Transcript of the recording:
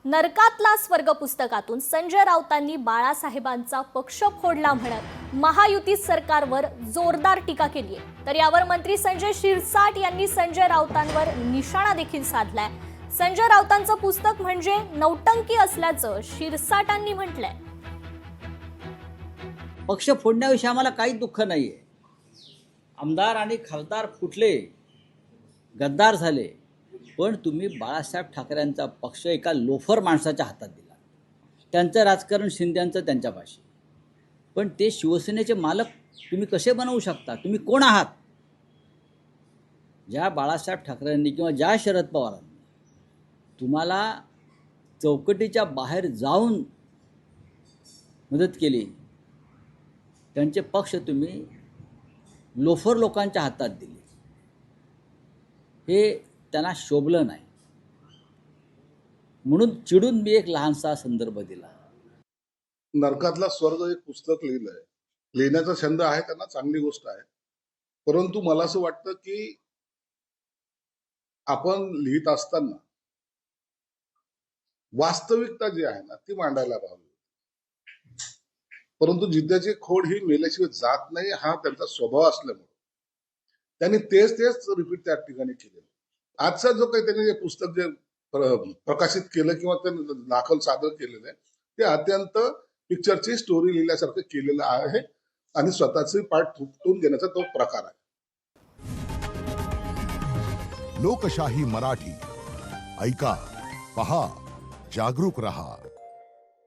नरकातला स्वर्ग पुस्तकातून संजय राऊतांनी बाळासाहेबांचा पक्ष फोडला म्हणत महायुती सरकारवर जोरदार टीका केली आहे। तर यावर मंत्री संजय शिरसाट यांनी संजय राऊतांवर निशाणा देखील साधलाय। संजय राऊतांचं पुस्तक म्हणजे नौटंकी असल्याचं शिरसाटांनी म्हटलंय। पक्ष फोडण्याविषयी आम्हाला काही दुःख नाहीये। आमदार आणि खासदार फुटले, गद्दार झाले, पण तुम्ही बाळासाहेब ठाकरेंचा पक्ष एका लोफर माणसाच्या हातात दिला। त्यांचं राजकारण शिंदेंचं त्यांच्यापाशी, पण ते शिवसेनेचे मालक तुम्ही कसे बनवू शकता? तुम्ही कोण आहात? ज्या बाळासाहेब ठाकरेंनी किंवा ज्या शरद पवारांनी तुम्हाला चौकटीच्या बाहेर जाऊन मदत केली, त्यांचे पक्ष तुम्ही लोफर लोकांच्या हातात दिले, हे त्यांना शोभलं नाही। म्हणून चिडून मी एक लहानसा संदर्भ दिला। नरकातला स्वर्ग एक पुस्तक लिहिलंय, लिहिण्याचा छंद आहे त्यांना, चांगली गोष्ट आहे। परंतु मला असं वाटतं की आपण लिहित असताना वास्तविकता जी आहे ना ती मांडायला हवी। परंतु जिद्दाची खोड ही मेल्याशिवाय जात नाही, हा त्यांचा स्वभाव असल्यामुळे त्यांनी तेच रिपीट त्या ठिकाणी केले। आजचा जो काही त्यांनी जे पुस्तक जे प्रकाशित केलं किंवा ते दाखल सादर केलेलं आहे ते अत्यंत पिक्चरची स्टोरी लिहिल्यासारखं केलेलं आहे आणि स्वतःचे पाठ थुपटून घेण्याचा तो प्रकार आहे। लोकशाही मराठी ऐका, पहा, जागरूक रहा।